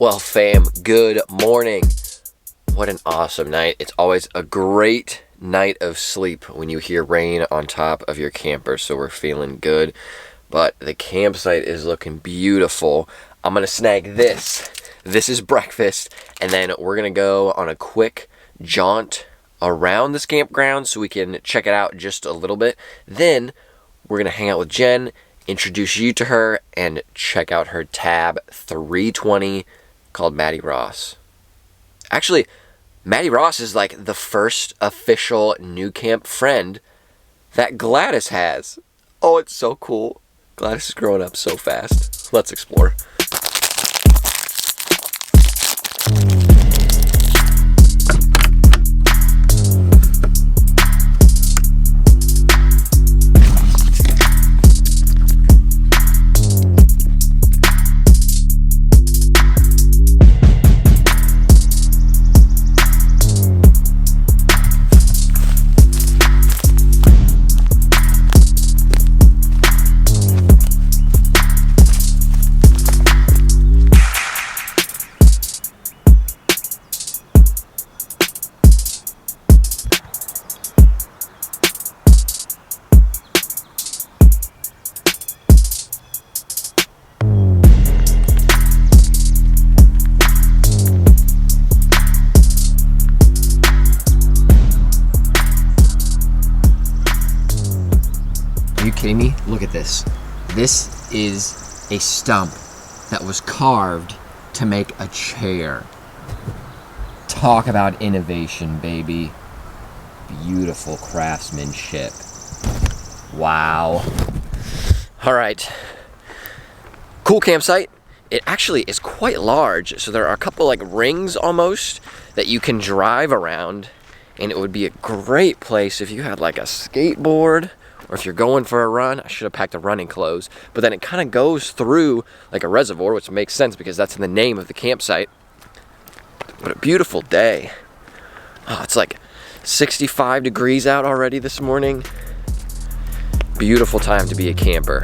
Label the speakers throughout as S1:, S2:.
S1: Well, fam, good morning. What an awesome night. It's always a great night of sleep when you hear rain on top of your camper, so we're feeling good. But the campsite is looking beautiful. I'm gonna snag this. This is breakfast, and then we're gonna go on a quick jaunt around this campground so we can check it out just a little bit. Then we're gonna hang out with Jen, introduce you to her, and check out her TAB 320 called Mattie Ross. Actually, Mattie Ross is like the first official nuCamp friend that Gladis has. Oh, it's so cool. Gladis is growing up so fast. Let's explore. Are you kidding me? Look at this. This is a stump that was carved to make a chair. Talk about innovation, baby. Beautiful craftsmanship. Wow. All right. Cool campsite. It actually is quite large, so there are a couple like rings almost that you can drive around, and it would be a great place if you had like a skateboard, or if you're going for a run. I should have packed the running clothes, but then it kind of goes through like a reservoir, which makes sense because that's in the name of the campsite. What a beautiful day. Oh, it's like 65 degrees out already this morning. Beautiful time to be a camper.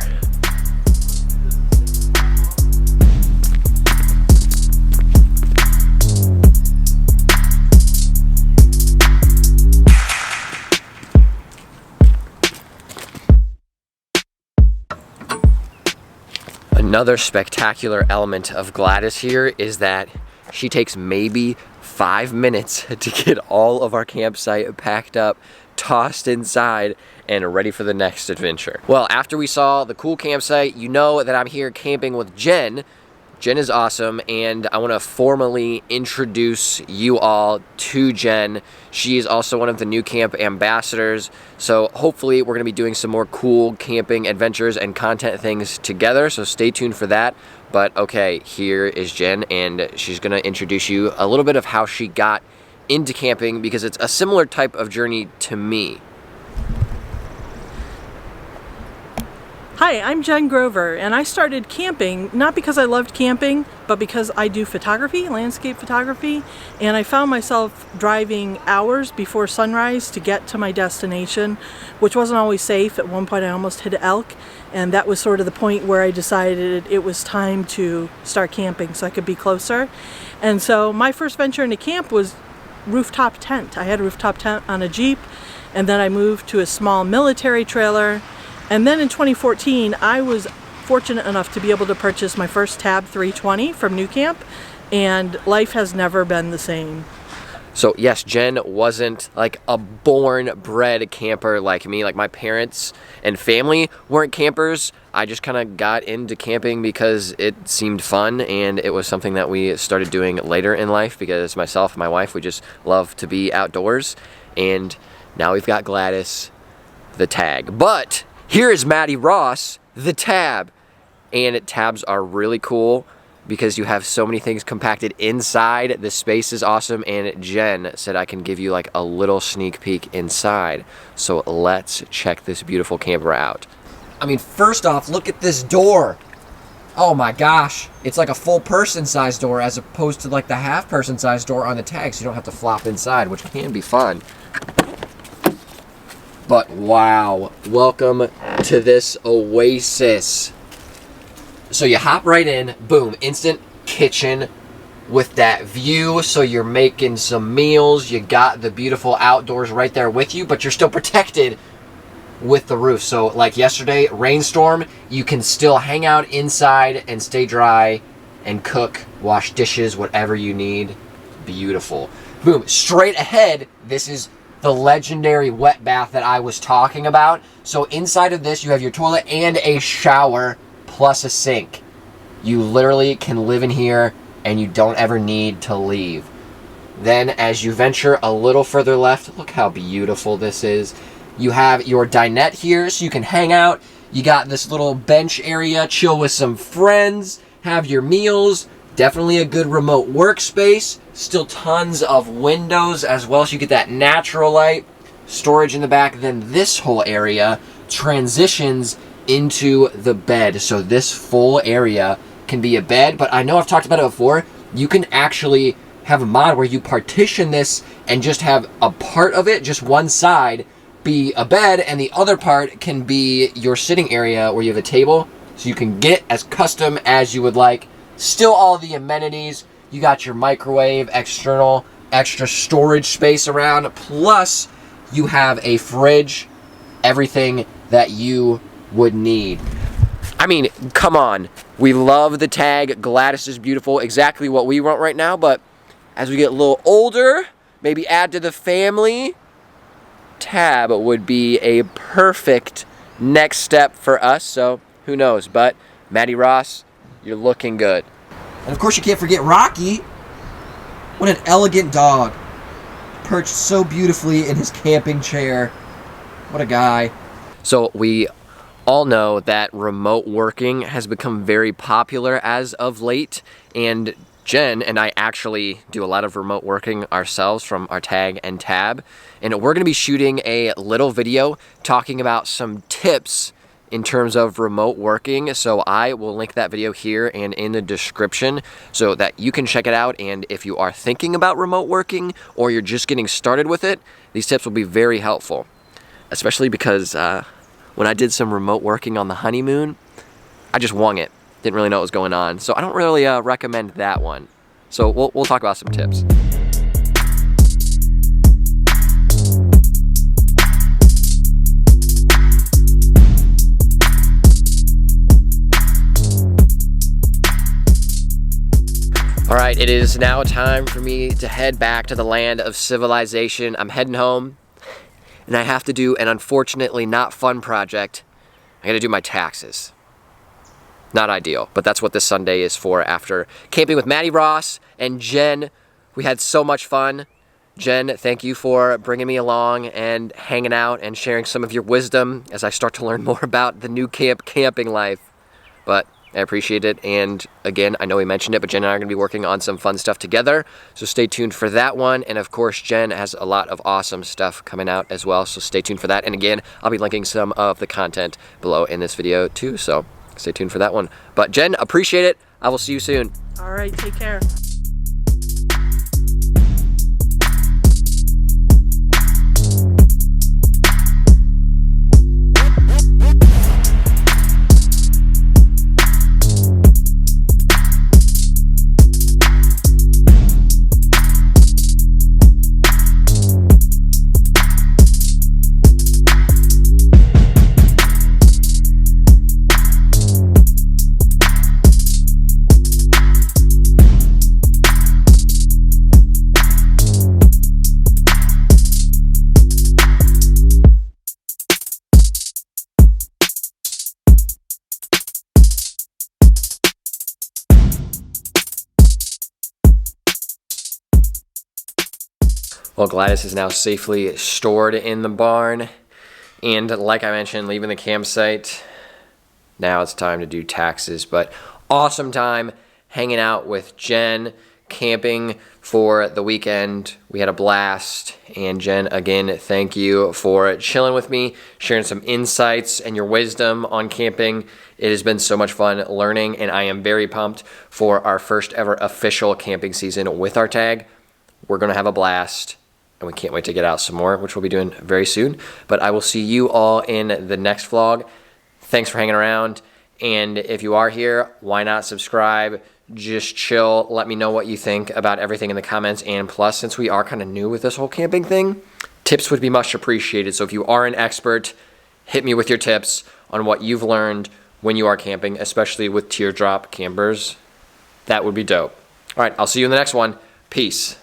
S1: Another spectacular element of Gladis here is that she takes maybe 5 minutes to get all of our campsite packed up, tossed inside, and ready for the next adventure. Well, after we saw the cool campsite, you know that I'm here camping with Jen. Jen is awesome, and I want to formally introduce you all to Jen. She is also one of the nuCamp ambassadors, so hopefully we're going to be doing some more cool camping adventures and content things together, so stay tuned for that. But okay, here is Jen, and she's going to introduce you a little bit of how she got into camping, because it's a similar type of journey to me.
S2: Hi, I'm Jen Grover, and I started camping not because I loved camping, but because I do photography, landscape photography, and I found myself driving hours before sunrise to get to my destination, which wasn't always safe. At one point I almost hit an elk, and that was sort of the point where I decided it was time to start camping so I could be closer. And so my first venture into camp was rooftop tent. I had a rooftop tent on a Jeep, and then I moved to a small military trailer. And then in 2014, I was fortunate enough to be able to purchase my first TAB 320 from nuCamp, and life has never been the same.
S1: So yes, Jen wasn't like a born-bred camper like me. Like my parents and family weren't campers. I just kind of got into camping because it seemed fun, and it was something that we started doing later in life because myself and my wife, we just love to be outdoors. And now we've got Gladis, the TAG. But here is Mattie Ross, the TAB. And TABs are really cool because you have so many things compacted inside. The space is awesome, and Jen said I can give you like a little sneak peek inside. So let's check this beautiful camper out. I mean, first off, look at this door. Oh my gosh, it's like a full person size door as opposed to like the half person size door on the TAG, so you don't have to flop inside, which can be fun. But wow, welcome to this oasis. So you hop right in, boom, instant kitchen, with that view, so you're making some meals, you got the beautiful outdoors right there with you, but you're still protected with the roof. So like yesterday, rainstorm, you can still hang out inside and stay dry and cook, wash dishes, whatever you need. Beautiful. Boom, straight ahead, this is the legendary wet bath that I was talking about. So inside of this, you have your toilet and a shower plus a sink. You literally can live in here and you don't ever need to leave. Then as you venture a little further left, look how beautiful this is. You have your dinette here so you can hang out. You got this little bench area, chill with some friends, have your meals. Definitely a good remote workspace. Still tons of windows as well, so you get that natural light. Storage in the back. Then this whole area transitions into the bed. So this full area can be a bed, but I know I've talked about it before. You can actually have a mod where you partition this and just have a part of it, just one side, be a bed, and the other part can be your sitting area where you have a table. So you can get as custom as you would like. Still all the amenities. You got your microwave, external, extra storage space around, plus you have a fridge, everything that you would need. I mean, come on. We love the TAG. Gladis is beautiful. Exactly what we want right now, but as we get a little older, maybe add to the family, TAB would be a perfect next step for us. So who knows? But Mattie Ross, you're looking good.
S3: And of course you can't forget Rocky. What an elegant dog. Perched so beautifully in his camping chair. What a guy.
S1: So we all know that remote working has become very popular as of late, and Jen and I actually do a lot of remote working ourselves from our TAG and TAB, and we're going to be shooting a little video talking about some tips in terms of remote working. So I will link that video here and in the description so that you can check it out. And if you are thinking about remote working or you're just getting started with it, these tips will be very helpful, especially because when I did some remote working on the honeymoon, I just wung it. Didn't really know what was going on. So I don't really recommend that one. So we'll talk about some tips. All right, it is now time for me to head back to the land of civilization. I'm heading home, and I have to do an unfortunately not fun project. I gotta do my taxes. Not ideal, but that's what this Sunday is for after camping with Mattie Ross and Jen. We had so much fun. Jen, thank you for bringing me along and hanging out and sharing some of your wisdom as I start to learn more about the nuCamp camping life. But I appreciate it, and again, I know we mentioned it, but Jen and I are going to be working on some fun stuff together, so stay tuned for that one. And of course, Jen has a lot of awesome stuff coming out as well, so stay tuned for that. And again, I'll be linking some of the content below in this video too, so stay tuned for that one. But Jen, appreciate it. I will see you soon.
S2: All right, take care.
S1: Well, Gladys is now safely stored in the barn, and like I mentioned, leaving the campsite. Now it's time to do taxes, but awesome time hanging out with Jen, camping for the weekend. We had a blast, and Jen, again, thank you for chilling with me, sharing some insights and your wisdom on camping. It has been so much fun learning, and I am very pumped for our first ever official camping season with our TAG. We're going to have a blast, and we can't wait to get out some more, which we'll be doing very soon. But I will see you all in the next vlog. Thanks for hanging around. And if you are here, why not subscribe? just chill. Let me know what you think about everything in the comments. And plus, since we are kind of new with this whole camping thing, tips would be much appreciated. So if you are an expert, hit me with your tips on what you've learned when you are camping, especially with teardrop campers. That would be dope. All right, I'll see you in the next one. Peace.